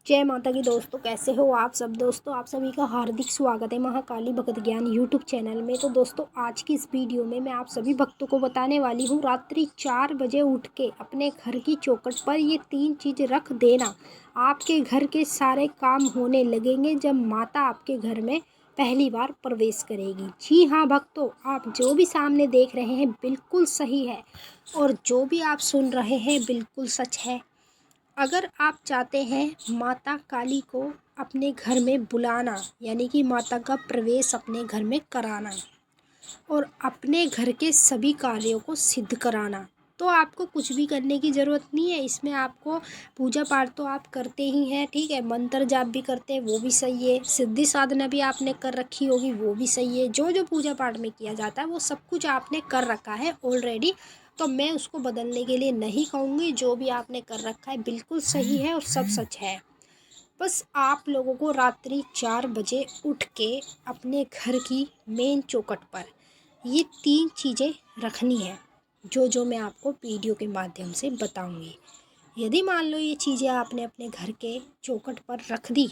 जय माता की दोस्तों, कैसे हो आप सब। दोस्तों आप सभी का हार्दिक स्वागत है महाकाली भगत ज्ञान यूट्यूब चैनल में। तो दोस्तों आज की इस वीडियो में मैं आप सभी भक्तों को बताने वाली हूँ, रात्रि 4 बजे उठ के अपने घर की चौखट पर ये 3 चीज़ रख देना। आपके घर के सारे काम होने लगेंगे जब माता आपके घर में पहली बार प्रवेश करेगी। जी हाँ भक्तों, आप जो भी सामने देख रहे हैं बिल्कुल सही है और जो भी आप सुन रहे हैं बिल्कुल सच है। अगर आप चाहते हैं माता काली को अपने घर में बुलाना, यानी कि माता का प्रवेश अपने घर में कराना और अपने घर के सभी कार्यों को सिद्ध कराना, तो आपको कुछ भी करने की ज़रूरत नहीं है। इसमें आपको पूजा पाठ तो आप करते ही हैं, ठीक है, मंत्र जाप भी करते हैं, वो भी सही है, सिद्धि साधना भी आपने कर रखी होगी, वो भी सही है। जो जो पूजा पाठ में किया जाता है वो सब कुछ आपने कर रखा है ऑलरेडी, तो मैं उसको बदलने के लिए नहीं कहूँगी। जो भी आपने कर रखा है बिल्कुल सही है और सब सच है। बस आप लोगों को रात्रि 4 बजे उठ के अपने घर की मेन चौखट पर ये 3 चीज़ें रखनी है, जो जो मैं आपको वीडियो के माध्यम से बताऊंगी। यदि मान लो ये चीज़ें आपने अपने घर के चौखट पर रख दी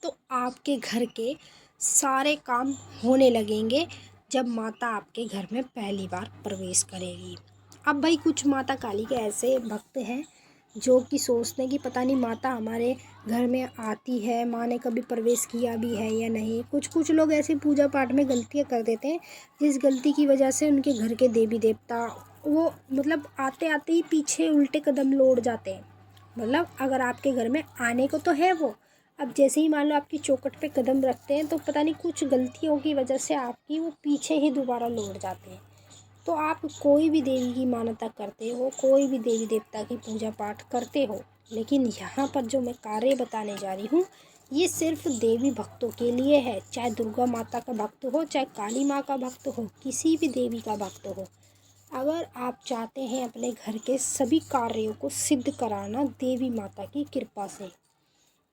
तो आपके घर के सारे काम होने लगेंगे जब माता आपके घर में पहली बार प्रवेश करेगी। अब भाई कुछ माता काली के ऐसे भक्त हैं जो कि सोचते हैं कि पता नहीं माता हमारे घर में आती है, माँ ने कभी प्रवेश किया भी है या नहीं। कुछ कुछ लोग ऐसे पूजा पाठ में गलतियाँ कर देते हैं जिस गलती की वजह से उनके घर के देवी देवता वो मतलब आते आते ही पीछे उल्टे कदम लौट जाते हैं। मतलब अगर आपके घर में आने को तो है वो, अब जैसे ही मान लो आपकी चौखट पे कदम रखते हैं तो पता नहीं कुछ गलतियों की वजह से आपकी वो पीछे ही दोबारा लौट जाते हैं। तो आप कोई भी देवी की मान्यता करते हो, कोई भी देवी देवता की पूजा पाठ करते हो, लेकिन यहाँ पर जो मैं कार्य बताने जा रही हूँ ये सिर्फ देवी भक्तों के लिए है। चाहे दुर्गा माता का भक्त हो, चाहे काली माँ का भक्त हो, किसी भी देवी का भक्त हो, अगर आप चाहते हैं अपने घर के सभी कार्यों को सिद्ध कराना देवी माता की कृपा से,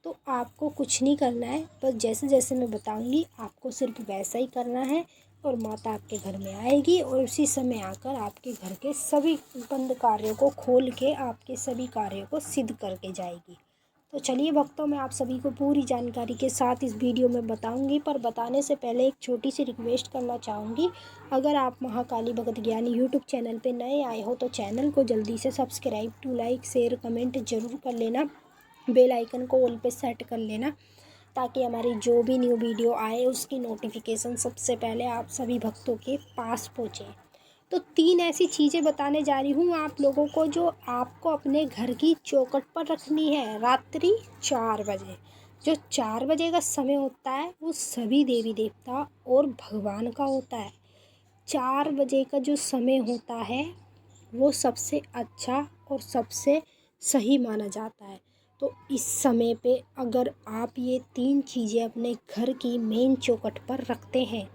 तो आपको कुछ नहीं करना है। बस जैसे जैसे मैं बताऊंगी आपको सिर्फ वैसा ही करना है और माता आपके घर में आएगी और उसी समय आकर आपके घर के सभी बंद कार्यों को खोल के आपके सभी कार्यों को सिद्ध करके जाएगी। तो चलिए भक्तों, मैं आप सभी को पूरी जानकारी के साथ इस वीडियो में बताऊंगी, पर बताने से पहले एक छोटी सी रिक्वेस्ट करना चाहूँगी। अगर आप महाकाली भगत ज्ञानी यूट्यूब चैनल पे नए आए हो तो चैनल को जल्दी से subscribe to like share comment ज़रूर कर लेना, बेल आइकन को ऑल पे सेट कर लेना, ताकि हमारी जो भी न्यू वीडियो आए उसकी नोटिफिकेशन सबसे पहले आप सभी भक्तों के पास पहुँचे। तो 3 ऐसी चीज़ें बताने जा रही हूँ आप लोगों को जो आपको अपने घर की चौखट पर रखनी है रात्रि 4 बजे। जो 4 बजे का समय होता है वो सभी देवी देवता और भगवान का होता है। 4 बजे का जो समय होता है वो सबसे अच्छा और सबसे सही माना जाता है। तो इस समय पे अगर आप ये 3 चीज़ें अपने घर की मेन चौखट पर रखते हैं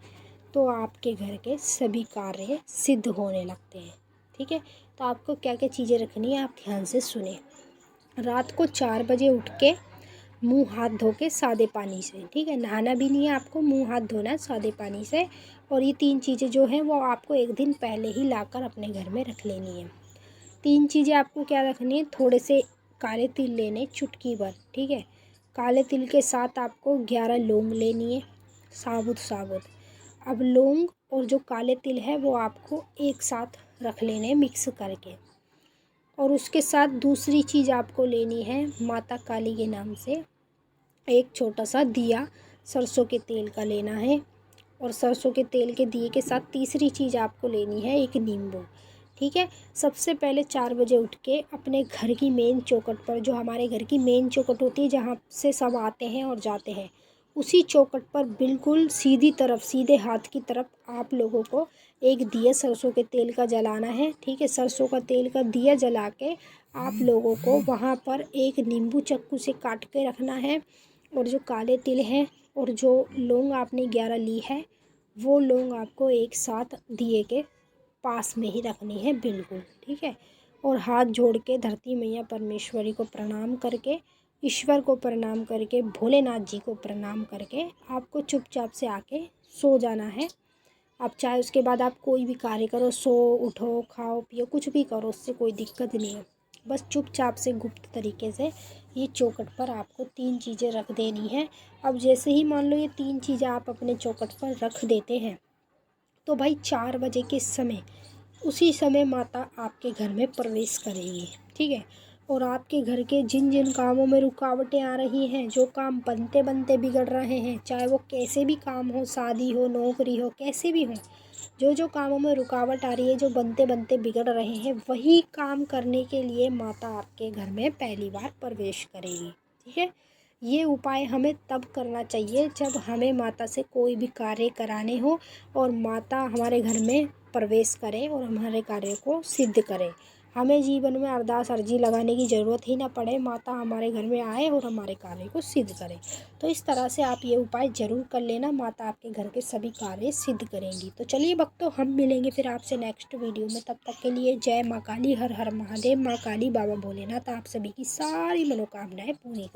तो आपके घर के सभी कार्य सिद्ध होने लगते हैं, ठीक है। तो आपको क्या क्या चीज़ें रखनी है आप ध्यान से सुने। रात को 4 बजे उठ के मुंह हाथ धो के सादे पानी से, ठीक है, नहाना भी नहीं है आपको, मुंह हाथ धोना है सादे पानी से। और ये 3 चीज़ें जो हैं वो आपको एक दिन पहले ही लाकर अपने घर में रख लेनी है। 3 चीज़ें आपको क्या रखनी है, थोड़े से काले तिल लेने चुटकी भर, ठीक है। काले तिल के साथ आपको 11 लौंग लेनी है, साबुत साबुत। अब लौंग और जो काले तिल है वो आपको एक साथ रख लेने हैं मिक्स करके। और उसके साथ दूसरी चीज़ आपको लेनी है माता काली के नाम से एक छोटा सा दिया सरसों के तेल का लेना है। और सरसों के तेल के दिए के साथ तीसरी चीज़ आपको लेनी है एक नींबू, ठीक है। सबसे पहले 4 बजे उठ के अपने घर की मेन चौखट पर, जो हमारे घर की मेन चौखट होती है जहाँ से सब आते हैं और जाते हैं, उसी चौखट पर बिल्कुल सीधी तरफ, सीधे हाथ की तरफ आप लोगों को एक दिया सरसों के तेल का जलाना है, ठीक है। सरसों का तेल का दिया जला के आप लोगों को वहाँ पर एक नींबू चक्कू से काट के रखना है। और जो काले तिल हैं और जो लौंग आपने 11 ली है वो लौंग आपको एक साथ दिए के पास में ही रखनी है बिल्कुल, ठीक है। और हाथ जोड़ के धरती मैया परमेश्वरी को प्रणाम करके, ईश्वर को प्रणाम करके, भोलेनाथ जी को प्रणाम करके आपको चुपचाप से आके सो जाना है। आप चाहे उसके बाद आप कोई भी कार्य करो, सो उठो खाओ पियो कुछ भी करो, उससे कोई दिक्कत नहीं है। बस चुपचाप से गुप्त तरीके से ये चौखट पर आपको 3 चीज़ें रख देनी है। अब जैसे ही मान लो ये 3 चीज़ें आप अपने चौखट पर रख देते हैं तो भाई 4 बजे के समय उसी समय माता आपके घर में प्रवेश करेगी, ठीक है। और आपके घर के जिन जिन कामों में रुकावटें आ रही हैं, जो काम बनते बनते बिगड़ रहे हैं, चाहे वो कैसे भी काम हो, शादी हो, नौकरी हो, कैसे भी हो, जो जो कामों में रुकावट आ रही है, जो बनते बनते बिगड़ रहे हैं, वही काम करने के लिए माता आपके घर में पहली बार प्रवेश करेगी, ठीक है। ये उपाय हमें तब करना चाहिए जब हमें माता से कोई भी कार्य कराने हो और माता हमारे घर में प्रवेश करे और हमारे कार्य को सिद्ध करे। हमें जीवन में अरदास अर्जी लगाने की ज़रूरत ही ना पड़े, माता हमारे घर में आए और हमारे कार्य को सिद्ध करे। तो इस तरह से आप ये उपाय ज़रूर कर लेना, माता आपके घर के सभी कार्य सिद्ध करेंगी। तो चलिए भक्तों, हम मिलेंगे फिर आपसे नेक्स्ट वीडियो में। तब तक के लिए जय माँ काली, हर हर महादेव। माँ काली, बाबा भोलेनाथ आप सभी की सारी मनोकामनाएँ पूरी करें।